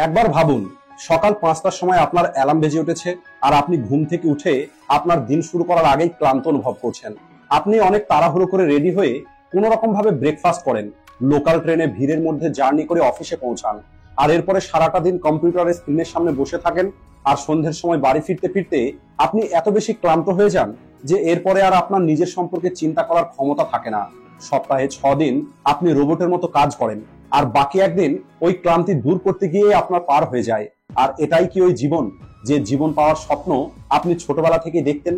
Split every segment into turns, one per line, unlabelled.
একবার ভাবুন, সকাল 5টার সময় আপনার অ্যালার্ম বেজে উঠেছে আর আপনি ঘুম থেকে উঠে আপনার দিন শুরু করার আগেই ক্লান্ত অনুভব করছেন। আপনি অনেক তাড়াহুড়ো করে রেডি হয়ে কোনো রকম ভাবে ব্রেকফাস্ট করেন, লোকাল ট্রেনে ভিড়ের মধ্যে জার্নি করে অফিসে পৌঁছান, আর এরপরে সারাটা দিন কম্পিউটারের স্ক্রিনের সামনে বসে থাকেন। আর সন্ধ্যের সময় বাড়ি ফিরতে ফিরতে আপনি এত বেশি ক্লান্ত হয়ে যান যে এরপরে আর আপনার নিজের সম্পর্কে চিন্তা করার ক্ষমতা থাকে না। সপ্তাহে 6 দিন আপনি রোবটের মতো কাজ করেন, আর বাকি একদিন ওই ক্লান্তি দূর করতে গিয়ে আপনার পার হয়ে যায়। আর এটাই কি ওই জীবন, যে জীবন পাওয়ার স্বপ্ন আপনি ছোটবেলা থেকে দেখতেন?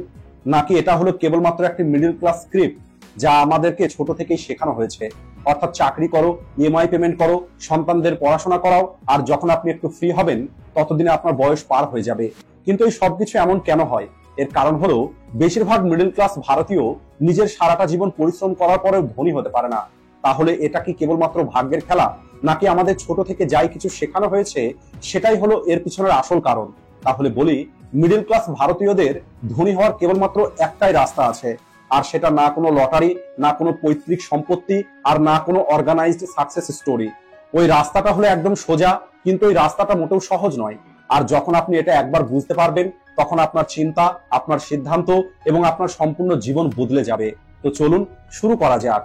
নাকি এটা হলো কেবলমাত্র একটি মিডল ক্লাস স্ক্রিপ্ট যা আমাদেরকে ছোট থেকেই শেখানো হয়েছে? অর্থাৎ চাকরি করো, ইএমআই পেমেন্ট করো, সন্তানদের পড়াশোনা করাও, আর যখন আপনি একটু ফ্রি হবেন ততদিনে আপনার বয়স পার হয়ে যাবে। কিন্তু এই সবকিছু এমন কেন হয়? এর কারণ হলো বেশিরভাগ মিডল ক্লাস ভারতীয় নিজের সারাটা জীবন পরিশ্রম করার পরেও ধনী হতে পারে না। তাহলে এটা কি কেবলমাত্র ভাগ্যের খেলা, নাকি আমাদের ছোট থেকে যাই কিছু শেখানো হয়েছে সেটাই হলো এর পিছনের আসল কারণ? তাহলে বলি, মিডল ক্লাস ভারতীয়দের ধনী হওয়ার কেবলমাত্র একটাই রাস্তা আছে, আর সেটা না কোনো লটারি, না কোনো পৈতৃক সম্পত্তি, আর না কোনো অর্গানাইজড সাকসেস স্টোরি। ওই রাস্তাটা হলো একদম সোজা, কিন্তু ওই রাস্তাটা মোটেও সহজ নয়। আর যখন আপনি এটা একবার বুঝতে পারবেন, তখন আপনার চিন্তা, আপনার সিদ্ধান্ত এবং আপনার সম্পূর্ণ জীবন বদলে যাবে। তো চলুন শুরু করা যাক।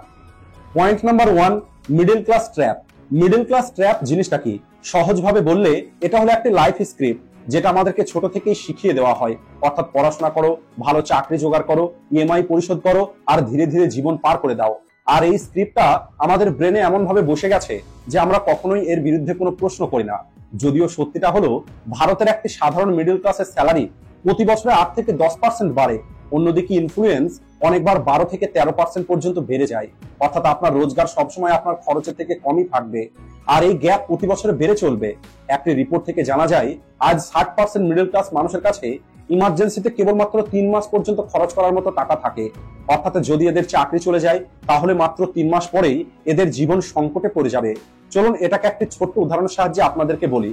Point number 1, middle class trap. Middle class trap জিনিসটা কি? সহজভাবে বললে এটা হলো একটা লাইফ স্ক্রিপ্ট যেটা আমাদেরকে ছোট থেকেই শিখিয়ে দেওয়া হয়। অর্থাৎ পড়াশোনা করো, ভালো চাকরি জোগাড় করো, ইএমআই পরিশোধ করো, আর ধীরে ধীরে জীবন পার করে দাও। আর এই স্ক্রিপ্টটা আমাদের ব্রেনে এমন ভাবে বসে গেছে যে আমরা কখনোই এর বিরুদ্ধে কোনো প্রশ্ন করি না। যদিও সত্যিটা হলো, ভারতের একটি সাধারণ মিডল ক্লাসের স্যালারি প্রতি বছরে 8 থেকে 10% বাড়ে। অন্যদিকে ইনফ্লুয়েন্স অনেকবার 12 থেকে 13% পর্যন্ত বেড়ে যায়। অর্থাৎ আপনার রোজগার সবসময় আপনার খরচের থেকে কমই থাকবে, আর এই গ্যাপ প্রতি বছরে বেড়ে চলবে। একটি রিপোর্ট থেকে জানা যায়, আজ 60% মিডল ক্লাস মানুষের কাছে ইমার্জেন্সিতে কেবলমাত্র 3 মাস পর্যন্ত খরচ করার মতো টাকা থাকে। অর্থাৎ যদি এদের চাকরি চলে যায়, তাহলে মাত্র 3 মাস পরেই এদের জীবন সংকটে পড়ে যাবে। চলুন এটাকে একটি ছোট্ট উদাহরণের সাহায্যে আপনাদেরকে বলি।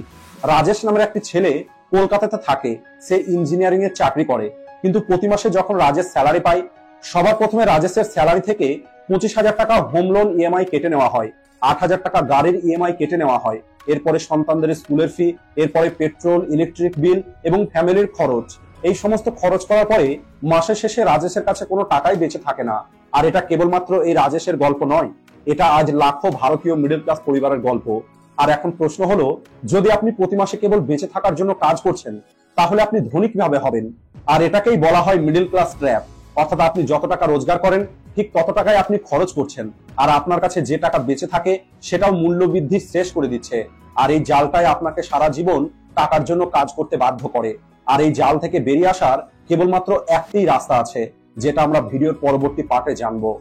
রাজেশ নামের একটি ছেলে কলকাতাতে থাকে। সে ইঞ্জিনিয়ারিং এর চাকরি করে, কিন্তু প্রতি মাসে যখন রাজেশ স্যালারি পায়, সবার প্রথমে রাজেশের স্যালারি থেকে 25,000 টাকা হোম লোন ইএমআই কেটে নেওয়া হয়, 8,000 টাকা গাড়ির ইএমআই কেটে নেওয়া হয়, এরপরে সন্তানদের স্কুলের ফি, এরপরে পেট্রোল, ইলেকট্রিক বিল এবং ফ্যামিলির খরচ। এই সমস্ত খরচ করার পরে মাসের শেষে রাজেশের কাছে কোনো টাকাই বেঁচে থাকে না। আর এটা কেবলমাত্র এই রাজেশের গল্প নয়, এটা আজ লাখো ভারতীয় মিডল ক্লাস পরিবারের গল্প। আর এখন প্রশ্ন হলো, যদি আপনি প্রতি মাসে কেবল বেঁচে থাকার জন্য কাজ করছেন, তাহলে আপনি ধনী কিভাবে হবেন? আর এটাকেই বলা হয় মিডল ক্লাস ট্র্যাপ। অর্থাৎ আপনি যত টাকা রোজগার করেন, ঠিক তত টাকাই আপনি খরচ করছেন, আর আপনার কাছে যে টাকা বেঁচে থাকে সেটাও মূল্য বৃদ্ধি শেষ করে দিচ্ছে। আর এই জালটাই আপনাকে সারা জীবন টাকার জন্য কাজ করতে বাধ্য করে। আর এই জাল থেকে বেরিয়ে আসার কেবলমাত্র একটাই রাস্তা আছে, যেটা আমরা ভিডিওর পরবর্তী পার্টে জানবো।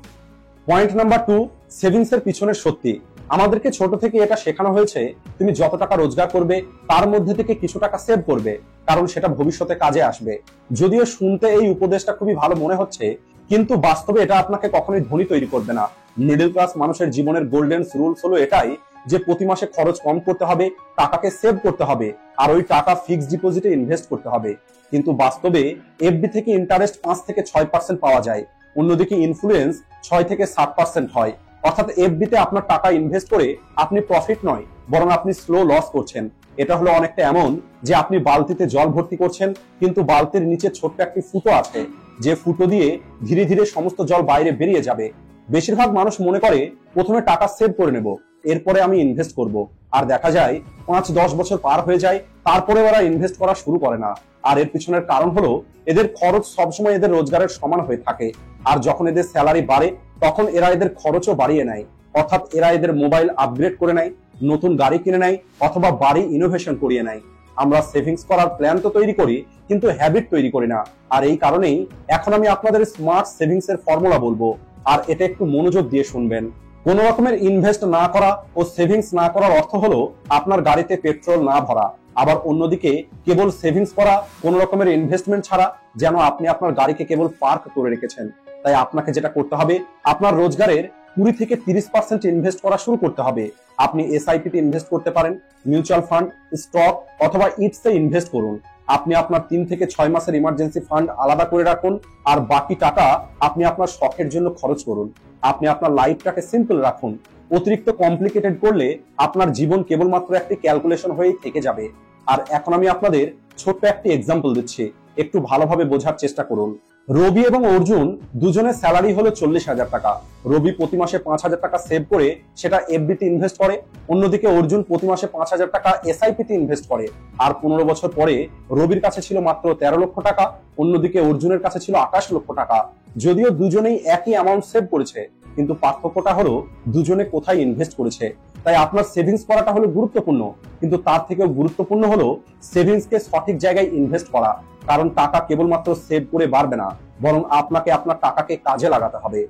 পয়েন্ট নাম্বার 2, সেভিংস এর পিছনের সত্যি। আমাদেরকে ছোট থেকে এটা শেখানো হয়েছে, তুমি যত টাকা রোজগার করবে তার মধ্যে থেকে কিছু টাকা সেভ করবে, কারণ সেটা ভবিষ্যতে কাজে আসবে। যদিও শুনতে এই উপদেশটা খুবই ভালো মনে হচ্ছে, কিন্তু বাস্তবে এটা আপনাকে কখনোই ধনী তৈরি করবে না। মিডল ক্লাস মানুষের জীবনের গোল্ডেন রুলস হলো এটাই, যে প্রতি মাসে খরচ কম করতে হবে, টাকাকে সেভ করতে হবে, আর ওই টাকা ফিক্সড ডিপোজিটে ইনভেস্ট করতে হবে। কিন্তু বাস্তবে এফডি থেকে ইন্টারেস্ট 5 থেকে 6% পাওয়া যায়, অন্যদিকে ইনফ্লুয়েন্স 6 থেকে 7% হয়। অর্থাৎ এফডিতে আপনার টাকা ইনভেস্ট করে আপনি প্রফিট নয়, বরং আপনি স্লো লস করছেন। এটা হলো অনেকটা এমন যে আপনি বালতিতে জল ভর্তি করছেন, কিন্তু বালতির নিচে ছোট্ট একটি ফুটো আছে, যে ফুটো দিয়ে ধীরে ধীরে সমস্ত জল বাইরে বেরিয়ে যাবে। বেশিরভাগ মানুষ মনে করে প্রথমে টাকা সেভ করে নেব, এরপরে আমি ইনভেস্ট করব। আর দেখা যায় 5-10 বছর পার হয়ে যায়, তারপরে ওরা ইনভেস্ট করা শুরু করে না। আর এর পিছনের কারণ হলো, এদের খরচ সবসময় এদের রোজগারের সমান হয়ে থাকে। আর যখন এদের স্যালারি বাড়ে, তখন এরা এদের খরচও বাড়িয়ে নেয়। অর্থাৎ এরা এদের মোবাইল আপগ্রেড করে নেয়, নতুন গাড়ি কিনে নেয়, অথবা বাড়ি ইনোভেশন করিয়ে নেয়। আমরা সেভিংস করার প্ল্যান তো তৈরি করি, কিন্তু হ্যাবিট তৈরি করি না। আর এই কারণেই এখন আমি আপনাদের স্মার্ট সেভিংস এর ফর্মুলা বলবো, আর এটা একটু মনোযোগ দিয়ে শুনবেন। কোন রকমের ইনভেস্ট না করা ও সেভিংস না করার অর্থ হলো আপনার গাড়িতে পেট্রোল না ভরা। আবার অন্যদিকে কেবল সেভিংস করা কোন রকমের ইনভেস্টমেন্ট ছাড়া, যেন আপনি আপনার গাড়িকে কেবল পার্ক করে রেখেছেন। তাই আপনাকে যেটা করতে হবে, আপনার রোজগারের 20 থেকে 30% ইনভেস্ট করা শুরু করতে হবে। আপনি এসআইপি তে ইনভেস্ট করতে পারেন, মিউচুয়াল ফান্ড, স্টক অথবা ইটসে ইনভেস্ট করুন। আপনি আপনার 3 থেকে 6 মাসের ইমার্জেন্সি ফান্ড আলাদা করে রাখুন, আর বাকি টাকা আপনি আপনার শখের জন্য খরচ করুন। আপনি আপনার লাইফটাকে সিম্পল রাখুন, অতিরিক্ত কমপ্লিকেটেড করলে আপনার জীবন কেবলমাত্র একটি ক্যালকুলেশন হয়েই থেকে যাবে। আর এখন আমি আপনাদের ছোট্ট একটি এক্সাম্পল দিচ্ছি, একটু ভালোভাবে বোঝার চেষ্টা করুন। রবি এবং অর্জুন দুজনের স্যালারি হলো 40,000 টাকা। রবি প্রতি মাসে 5,000 টাকা সেভ করে সেটা এফডি তে ইনভেস্ট করে, অন্যদিকে অর্জুন প্রতি মাসে 5,000 টাকা এসআইপি তে ইনভেস্ট করে। আর 15 বছর পরে রবির কাছে ছিল মাত্র 13 লক্ষ টাকা, অন্যদিকে অর্জুনের কাছে ছিল 28 লক্ষ টাকা। যদিও দুজনেই একই অ্যামাউন্ট সেভ করেছে, কিন্তু পার্থক্যটা হলো দুজনে কোথায় ইনভেস্ট করেছে। তাই আপনার সেভিংস করাটা হলো গুরুত্বপূর্ণ, কিন্তু তার থেকেও গুরুত্বপূর্ণ হলো সেভিংসকে সঠিক জায়গায় ইনভেস্ট করা। কারণ টাকা কেবলমাত্র সেভ করে বাড়বে না, বরং আপনাকে আপনার টাকাকে কাজে লাগাতে হবে।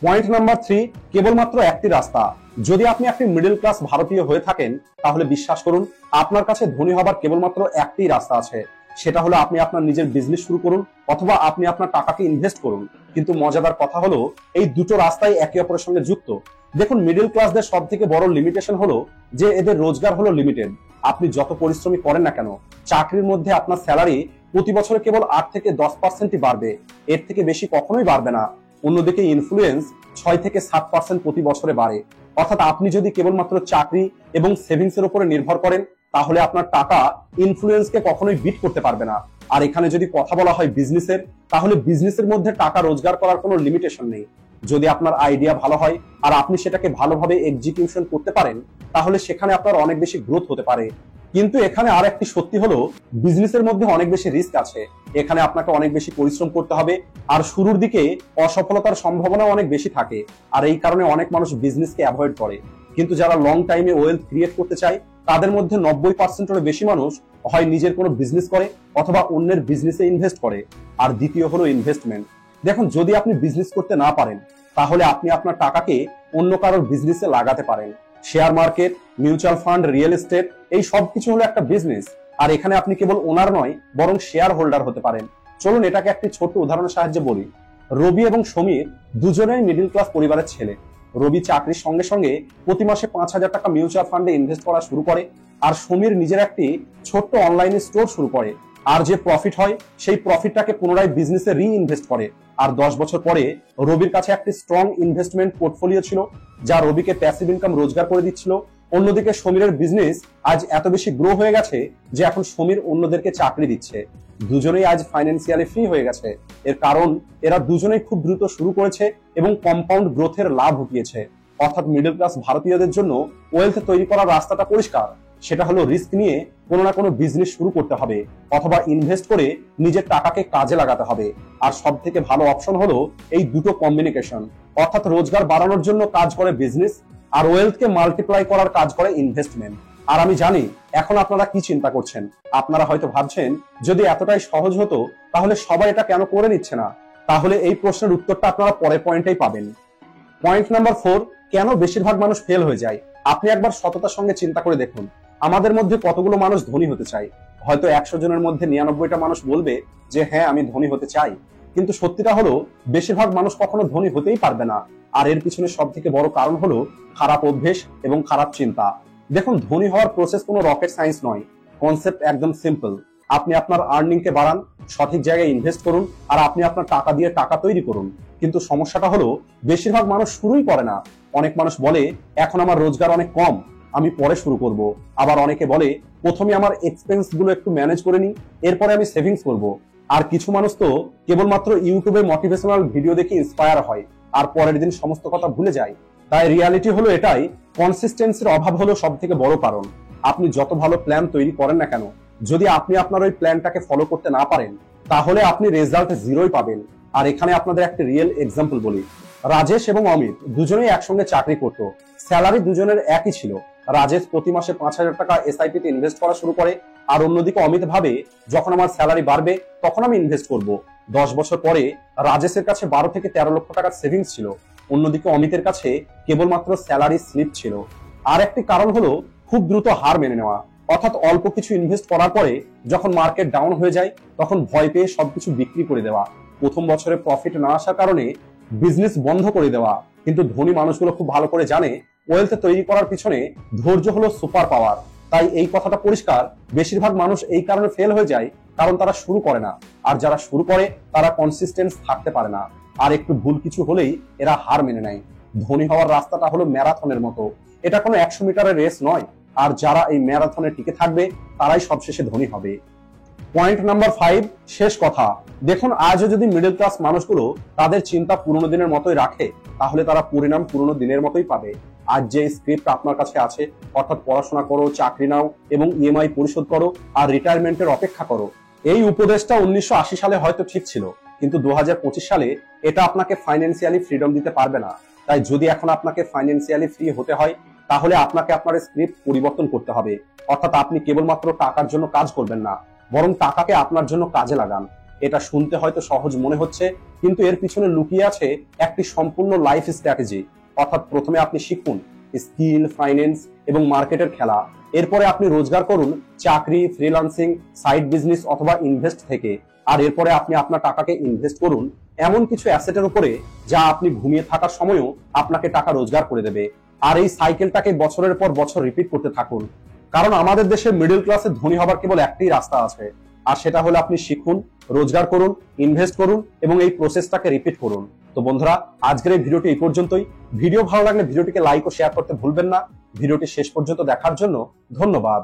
পয়েন্ট নাম্বার 3, কেবলমাত্র একটি রাস্তা। যদি আপনি একটি মিডল ক্লাস ভারতীয় হয়ে থাকেন, তাহলে বিশ্বাস করুন আপনার কাছে ধনী হবার কেবলমাত্র একটি রাস্তা আছে। সেটা হলো আপনি আপনার নিজের বিজনেস শুরু করুন, অথবা আপনি আপনার টাকাকে ইনভেস্ট করুন। কিন্তু মজাদার কথা হলো এই দুটো রাস্তাই একে অপরের সঙ্গে যুক্ত। দেখুন, মিডল ক্লাসদের সব থেকে বড় লিমিটেশন হলো যে এদের রোজগার হলো লিমিটেড। আপনি যত পরিশ্রমী করেন না কেন, চাকরির মধ্যে আপনার স্যালারি প্রতি বছরে কেবল 8 থেকে 10% বাড়বে, এর থেকে বেশি কখনোই বাড়বে না। অন্যদিকে ইনফ্লুয়েন্স 6 থেকে 7% প্রতি বছরে বাড়ে। অর্থাৎ আপনি যদি কেবলমাত্র চাকরি এবং সেভিংস এর উপরে নির্ভর করেন, তাহলে আপনার টাকা ইনফ্লুয়েন্সকে কখনোই বিট করতে পারবে না। আর এখানে যদি কথা বলা হয় বিজনেসের, তাহলে বিজনেসের মধ্যে টাকা রোজগার করার কোনো লিমিটেশন নেই। যদি আপনার আইডিয়া ভালো হয় আর আপনি সেটাকে ভালোভাবে এক্সিকিউশন করতে পারেন, তাহলে সেখানে আপনার অনেক বেশি গ্রোথ হতে পারে। কিন্তু এখানে আর একটি সত্যি হলো, বিজনেসের মধ্যে অনেক বেশি রিস্ক আছে। এখানে আপনাকে অনেক বেশি পরিশ্রম করতে হবে, আর শুরুর দিকে অসফলতার সম্ভাবনা অনেক বেশি থাকে। আর এই কারণে অনেক মানুষ বিজনেসকে অ্যাভয়েড করে। কিন্তু যারা লং টাইমে ওয়েলথ ক্রিয়েট করতে চায়, তাদের মধ্যে 90%-এরও বেশি মানুষ হয় নিজের কোনো বিজনেস করে অথবা অন্যের বিজনেসে ইনভেস্ট করে। আর দ্বিতীয় হলো ইনভেস্টমেন্ট। দেখুন, যদি আপনি বিজনেস করতে না পারেন, তাহলে আপনি আপনার টাকাকে অন্য কারোর বিজনেসে লাগাতে পারেন। Share market, mutual fund, real estate, এই সব কিছু হলো একটা বিজনেস। আর এখানে আপনি কেবল ওনার নয়, বরং শেয়ার হোল্ডার হতে পারেন। চলুন এটাকে একটি ছোট্ট উদাহরণের সাহায্যে বলি। রবি এবং সমীর দুজনেই মিডল ক্লাস পরিবারের ছেলে। রবি চাকরির সঙ্গে সঙ্গে প্রতি মাসে 5,000 টাকা মিউচুয়াল ফান্ডে ইনভেস্ট করা শুরু করে, আর সমীর নিজের একটি ছোট্ট অনলাইনে স্টোর শুরু করে। আর যে প্রফিট হয়, সেই প্রফিটটাকে পুনরায় বিজনেসে রিইনভেস্ট করে। আর 10 বছর পরে রবির কাছে একটি স্ট্রং ইনভেস্টমেন্ট পোর্টফোলিও ছিল, যা রবিকে প্যাসিভ ইনকাম রোজগার করে দিচ্ছিল। অন্যদিকে সমীরের বিজনেস আজ এত বেশি গ্রো হয়ে গেছে যে এখন সমীর অন্যদেরকে চাকরি দিচ্ছে। দুজনেই আজ ফাইন্যান্সিয়ালি ফ্রি হয়ে গেছে। এর কারণ এরা দুজনেই খুব দ্রুত শুরু করেছে এবং কম্পাউন্ড গ্রোথের লাভ উঠিয়েছে। অর্থাৎ মিডল ক্লাস ভারতীয়দের জন্য ওয়েলথ তৈরি করার রাস্তাটা পরিষ্কার। সেটা হলো রিস্ক নিয়ে কোনো না কোনো বিজনেস শুরু করতে হবে, অথবা ইনভেস্ট করে নিজের টাকাকে কাজে লাগাতে হবে। আর সব থেকে ভালো অপশন হলো এই দুটো কম্বিনেশন। অর্থাৎ রোজগার বাড়ানোর জন্য কাজ করে বিজনেস, আর ওয়েলথকে মাল্টিপ্লাই করার কাজ করে ইনভেস্টমেন্ট। আর আমি জানি এখন আপনারা কি চিন্তা করছেন। আপনারা হয়তো ভাবছেন, যদি এতটাই সহজ হতো তাহলে সবাই এটা কেন করে নিচ্ছে না। তাহলে এই প্রশ্নের উত্তরটা আপনারা পরের পয়েন্টেই পাবেন। পয়েন্ট নাম্বার 4, কেন বেশিরভাগ মানুষ ফেল হয়ে যায়। আপনি একবার সততার সঙ্গে চিন্তা করে দেখুন, আমাদের মধ্যে কতগুলো মানুষ ধনী হতে চায়। হয়তো 100 জনের মধ্যে 99টা মানুষ বলবে যে হ্যাঁ, আমি ধনী হতে চাই। কিন্তু সত্যিটা হলো বেশিরভাগ মানুষ কখনো ধনী হতেই পারবে না। আর এর পিছনে সব থেকে বড় কারণ হলো খারাপ অভ্যেস এবং খারাপ চিন্তা। দেখুন, ধনী হওয়ার প্রসেস কোনো রকেট সায়েন্স নয়। কনসেপ্ট একদম সিম্পল। আপনি আপনার আর্নিং কে বাড়ান, সঠিক জায়গায় ইনভেস্ট করুন, আর আপনি আপনার টাকা দিয়ে টাকা তৈরি করুন। কিন্তু সমস্যাটা হলো বেশিরভাগ মানুষ শুরুই করে না। অনেক মানুষ বলে এখন আমার রোজগার অনেক কম, আমি পরে শুরু করব। আবার অনেকে বলে প্রথমে আমার এক্সপেন্স গুলো একটু ম্যানেজ করে নিই, এরপরে আমি সেভিংস করব। আর কিছু মানুষ তো কেবলমাত্র ইউটিউবে মোটিভেশনাল ভিডিও দেখে ইন্সপায়ার হয়, আর পরের দিন সমস্ত কথা ভুলে যায়। তাই রিয়ালিটি হলো এটাই, কনসিস্টেন্সির অভাব হলো সব থেকে বড় কারণ। আপনি যত ভালো প্ল্যান তৈরি করেন না কেন, যদি আপনি আপনার ওই প্ল্যানটাকে ফলো করতে না পারেন, তাহলে আপনি রেজাল্ট জিরোই পাবেন। আর এখানে আপনাদের একটা রিয়েল এক্সাম্পল বলি। রাজেশ এবং অমিত দুজনেই একসঙ্গে চাকরি করত। স্যালারি দুজনের একই ছিল। রাজেশ প্রতি মাসে 5,000 টাকা এসআইপি তে ইনভেস্ট করা শুরু করে, আর অন্যদিকে অমিত ভাবে যখন আমার স্যালারি বাড়বে তখন আমি ইনভেস্ট করব। 10 বছর পরে রাজেশের কাছে 12 থেকে 13 লক্ষ টাকার সেভিংস ছিল, অন্যদিকে অমিতের কাছে কেবলমাত্র স্যালারি স্লিপ ছিল। আর একটি কারণ হলো খুব দ্রুত হার মেনে নেওয়া। অর্থাৎ অল্প কিছু ইনভেস্ট করার পরে যখন মার্কেট ডাউন হয়ে যায়, তখন ভয় পেয়ে সবকিছু বিক্রি করে দেওয়া। প্রথম বছরে প্রফিট না আসার কারণে বিজনেস বন্ধ করে দেওয়া। কিন্তু ধনী মানুষগুলো খুব ভালো করে জানে ওয়েলথ তৈরি করার পিছনে ধৈর্য হলো সুপার পাওয়ার। তাই এই কথাটা পরিষ্কার, বেশিরভাগ মানুষ এই কারণে ফেল হয়ে যায় কারণ তারা শুরু করে না। আর যারা শুরু করে তারা কনসিস্টেন্স থাকতে পারে না, আর একটু ভুল কিছু হলেই এরা হার মেনে নেয়। ধনী হওয়ার রাস্তাটা হলো ম্যারাথনের মতো, এটা কোনো 100 মিটারের রেস নয়। আর যারা এই ম্যারাথনে টিকে থাকবে তারাই সবশেষে ধনী হবে। পয়েন্ট নাম্বার 5, শেষ কথা। দেখুন, আজও যদি মিডল ক্লাস মানুষগুলো তাদের চিন্তা পুরোনো দিনের মতোই রাখে, তাহলে তারা পরিণাম পুরোনো দিনের মতোই পাবে। আজ যে স্ক্রিপ্ট আপনার কাছে আছে, অর্থাৎ পড়াশোনা করো, চাকরি নাও এবং ইএমআই পরিশোধ করো আর রিটায়ারমেন্টের অপেক্ষা করো, এই উপদেশটা 1980 সালে হয়তো ঠিক ছিল, কিন্তু 2025 সালে এটা আপনাকে ফাইন্যান্সিয়ালি ফ্রিডম দিতে পারবে না। তাই যদি এখন আপনাকে ফাইন্যান্সিয়ালি ফ্রি হতে হয়, তাহলে আপনাকে আপনার স্ক্রিপ্ট পরিবর্তন করতে হবে। অর্থাৎ আপনি কেবলমাত্র টাকার জন্য কাজ করবেন না, বরং টাকাকে আপনার জন্য কাজে লাগান। এটা শুনতে হয়তো সহজ মনে হচ্ছে, কিন্তু এর পিছনে লুকিয়ে আছে একটি সম্পূর্ণ লাইফ স্ট্র্যাটেজি। অর্থাৎ প্রথমে আপনি শিখুন স্কিল, ফাইন্যান্স এবং মার্কেটের খেলা। এরপরে আপনি রোজগার করুন চাকরি, ফ্রিল্যান্সিং, সাইড বিজনেস অথবা ইনভেস্ট থেকে। আর এরপরে আপনি আপনার টাকাকে ইনভেস্ট করুন এমন কিছু অ্যাসেটের উপরে যা আপনি ঘুমিয়ে থাকার সময়ও আপনাকে টাকা রোজগার করে দেবে। আর এই সাইকেলটাকে বছরের পর বছর রিপিট করতে থাকুন। কারণ আমাদের দেশে মিডল ক্লাসে ধনী হবার কেবল একটাই রাস্তা আছে, আর সেটা হলো আপনি শিখুন, রোজগার করুন, ইনভেস্ট করুন এবং এই প্রসেসটাকে রিপিট করুন। তো বন্ধুরা, আজকের এই ভিডিওটি এই পর্যন্তই। ভিডিও ভালো লাগলে ভিডিওটিকে লাইক ও শেয়ার করতে ভুলবেন না। ভিডিওটি শেষ পর্যন্ত দেখার জন্য ধন্যবাদ।